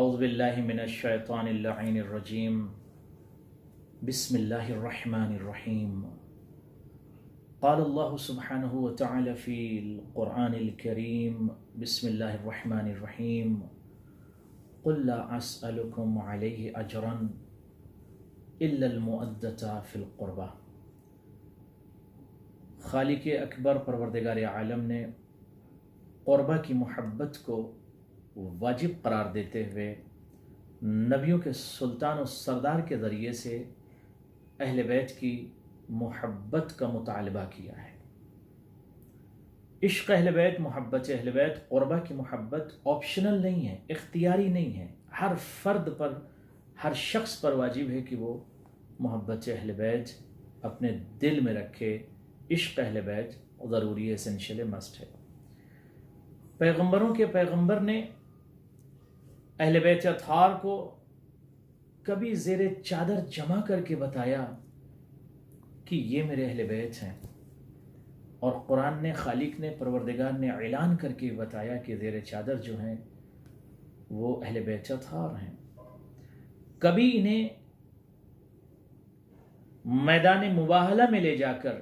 اعوذ باللہ من الشیطان اللعین الرجیم بسم اللہ الرحمن الرحیم قال اللہ سبحانہ وتعالی فی القرآن الکریم بسم اللہ الرحمن الرحیم قل لا اسألکم علیہ اجرا الا المؤدة فی القربہ۔ خالق اکبر پروردگار عالم نے قربہ کی محبت کو واجب قرار دیتے ہوئے نبیوں کے سلطان و سردار کے ذریعے سے اہل بیت کی محبت کا مطالبہ کیا ہے۔ عشق اہل بیت، محبت اہل بیت، قربہ کی محبت آپشنل نہیں ہے، اختیاری نہیں ہے، ہر فرد پر، ہر شخص پر واجب ہے کہ وہ محبت اہل بیت اپنے دل میں رکھے۔ عشق اہل بیت ضروری ہے، اسینشیل مسٹ ہے۔ پیغمبروں کے پیغمبر نے اہل بیت اطہار کو کبھی زیر چادر جمع کر کے بتایا کہ یہ میرے اہل بیت ہیں، اور قرآن نے، خالق نے، پروردگار نے اعلان کر کے بتایا کہ زیر چادر جو ہیں وہ اہل بیت اطہار ہیں۔ کبھی انہیں میدان مباہلہ میں لے جا کر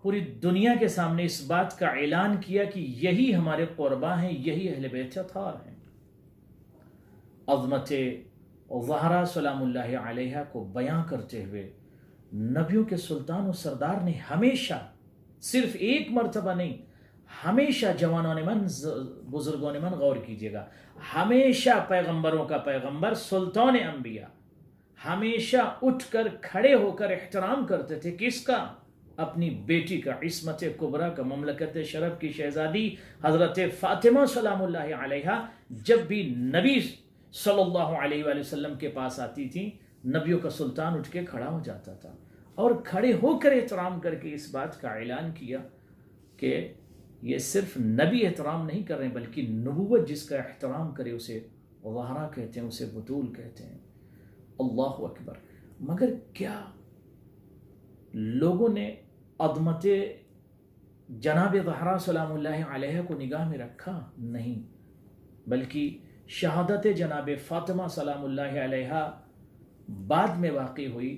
پوری دنیا کے سامنے اس بات کا اعلان کیا کہ یہی ہمارے قربا ہیں، یہی اہل بیت اطہار ہیں۔ عظمت زہرا سلام اللہ علیہا کو بیان کرتے ہوئے نبیوں کے سلطان و سردار نے ہمیشہ، صرف ایک مرتبہ نہیں، ہمیشہ، جوانوں من، بزرگوں من غور کیجیے گا، ہمیشہ پیغمبروں کا پیغمبر سلطان انبیاء ہمیشہ اٹھ کر کھڑے ہو کر احترام کرتے تھے۔ کس کا؟ اپنی بیٹی کا، عصمت کبریٰ کا، مملکت شرف کی شہزادی حضرت فاطمہ سلام اللہ علیہا جب بھی نبی صلی اللہ علیہ وآلہ وسلم کے پاس آتی تھی، نبیوں کا سلطان اٹھ کے کھڑا ہو جاتا تھا اور کھڑے ہو کر احترام کر کے اس بات کا اعلان کیا کہ یہ صرف نبی احترام نہیں کر رہے ہیں، بلکہ نبوت جس کا احترام کرے اسے زہرا کہتے ہیں، اسے بطول کہتے ہیں۔ اللہ اکبر۔ مگر کیا لوگوں نے عظمت جناب زہرا سلام اللہ علیہ کو نگاہ میں رکھا؟ نہیں، بلکہ شہادت جناب فاطمہ سلام اللہ علیہ بعد میں واقع ہوئی،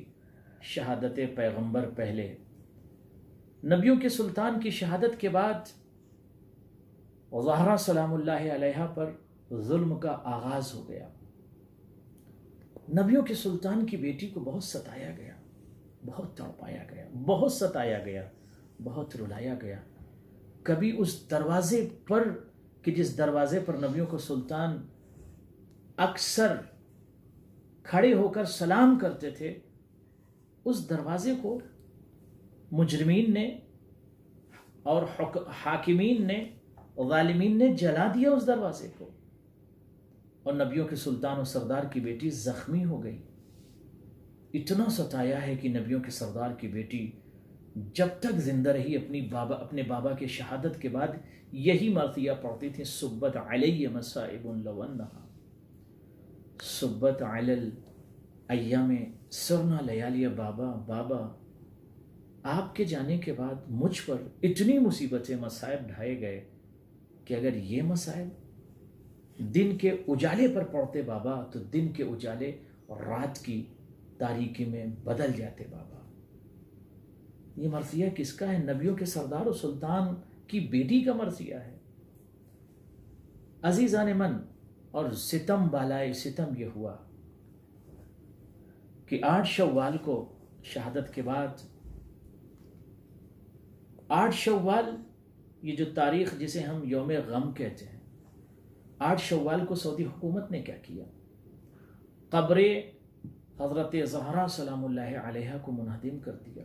شہادت پیغمبر پہلے۔ نبیوں کے سلطان کی شہادت کے بعد زہرا سلام اللہ علیہ پر ظلم کا آغاز ہو گیا۔ نبیوں کے سلطان کی بیٹی کو بہت ستایا گیا، بہت تڑپایا گیا، بہت ستایا گیا، بہت رلایا گیا۔ کبھی اس دروازے پر، کہ جس دروازے پر نبیوں کو سلطان اکثر کھڑے ہو کر سلام کرتے تھے، اس دروازے کو مجرمین نے اور حاکمین نے، ظالمین نے جلا دیا اس دروازے کو، اور نبیوں کے سلطان و سردار کی بیٹی زخمی ہو گئی۔ اتنا ستایا ہے کہ نبیوں کے سردار کی بیٹی جب تک زندہ رہی اپنے بابا کے شہادت کے بعد یہی مرثیہ پڑھتی تھی، صبت علی مصائب لو انہا، صبت علی الایام سرنا لیالی، بابا بابا آپ کے جانے کے بعد مجھ پر اتنی مصیبتیں، مصائب ڈھائے گئے کہ اگر یہ مصائب دن کے اجالے پر پڑتے بابا تو دن کے اجالے رات کی تاریکی میں بدل جاتے بابا۔ یہ مرثیہ کس کا ہے؟ نبیوں کے سردار و سلطان کی بیٹی کا مرثیہ ہے۔ عزیزان من، اور ستم بالائے ستم یہ ہوا کہ 8 شوال کو شہادت کے بعد، 8 شوال یہ جو تاریخ جسے ہم یوم غم کہتے ہیں، 8 شوال کو سعودی حکومت نے کیا کیا؟ قبر حضرت زہرا سلام اللہ علیہ کو منہدم کر دیا،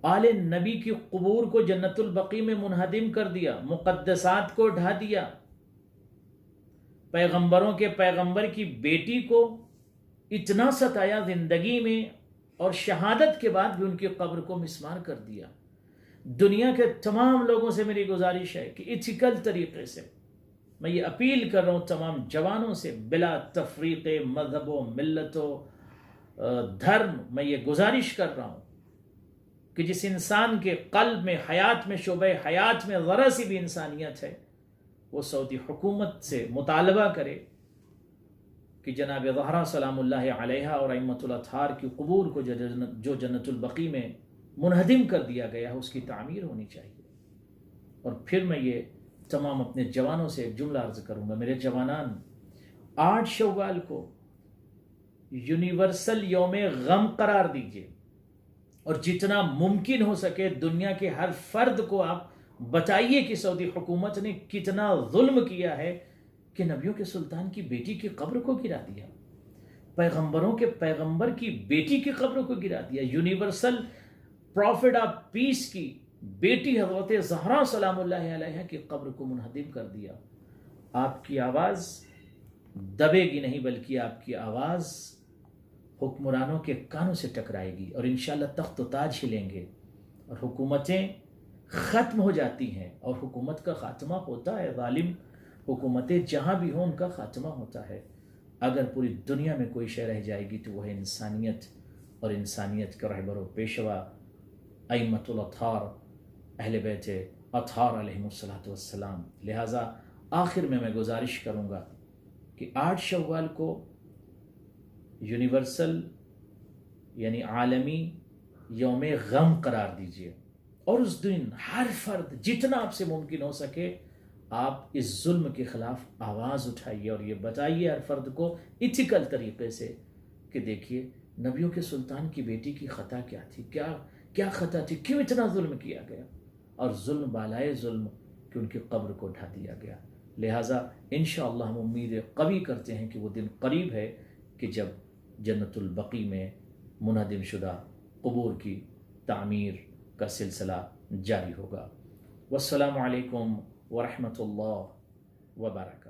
آل نبی کی قبور کو جنت البقیع میں منہدم کر دیا، مقدسات کو ڈھا دیا، پیغمبروں کے پیغمبر کی بیٹی کو اتنا ستایا زندگی میں، اور شہادت کے بعد بھی ان کی قبر کو مسمار کر دیا۔ دنیا کے تمام لوگوں سے میری گزارش ہے کہ ایتھیکل طریقے سے میں یہ اپیل کر رہا ہوں تمام جوانوں سے، بلا تفریق مذہب و ملت و دھرم، میں یہ گزارش کر رہا ہوں کہ جس انسان کے قلب میں، حیات میں، شعبہ حیات میں ذرا سی بھی انسانیت ہے، وہ سعودی حکومت سے مطالبہ کرے کہ جناب زہرا سلام اللہ علیہ اور ائمۃ الاطہار کی قبور کو جو جنت البقیع میں منہدم کر دیا گیا ہے اس کی تعمیر ہونی چاہیے۔ اور پھر میں یہ تمام اپنے جوانوں سے ایک جملہ عرض کروں گا، میرے جوانان، 8 شوال کو یونیورسل یوم غم قرار دیجئے، اور جتنا ممکن ہو سکے دنیا کے ہر فرد کو آپ بتائیے کہ سعودی حکومت نے کتنا ظلم کیا ہے کہ نبیوں کے سلطان کی بیٹی کی قبر کو گرا دیا، پیغمبروں کے پیغمبر کی بیٹی کی قبر کو گرا دیا، یونیورسل پروفٹ آف پیس کی بیٹی حضرت زہرا سلام اللہ علیہ کی قبر کو منہدم کر دیا۔ آپ کی آواز دبے گی نہیں، بلکہ آپ کی آواز حکمرانوں کے کانوں سے ٹکرائے گی، اور انشاءاللہ تخت و تاج ہلیں گے، اور حکومتیں ختم ہو جاتی ہیں، اور حکومت کا خاتمہ ہوتا ہے، ظالم حکومتیں جہاں بھی ہوں ان کا خاتمہ ہوتا ہے۔ اگر پوری دنیا میں کوئی شے رہ جائے گی تو وہ ہے انسانیت، اور انسانیت کا رہبر و پیشوا ائمۃ الاطہار اہل بیت اطہار علیہم السلام۔ لہٰذا آخر میں گزارش کروں گا کہ 8 شوال کو یونیورسل یعنی عالمی یوم غم قرار دیجیے، اور اس دن ہر فرد جتنا آپ سے ممکن ہو سکے آپ اس ظلم کے خلاف آواز اٹھائیے، اور یہ بتائیے ہر فرد کو ایتھیکل طریقے سے کہ دیکھیے نبیوں کے سلطان کی بیٹی کی خطا کیا تھی، کیا خطا تھی، کیوں اتنا ظلم کیا گیا، اور ظلم بالائے ظلم کہ ان کی قبر کو ڈھا دیا گیا۔ لہٰذا انشاءاللہ ہم امید قوی کرتے ہیں کہ وہ دن قریب ہے کہ جب جنت البقیع میں منہدم شدہ قبور کی تعمیر کا سلسلہ جاری ہوگا۔ والسلام علیکم ورحمۃ اللہ وبرکاتہ۔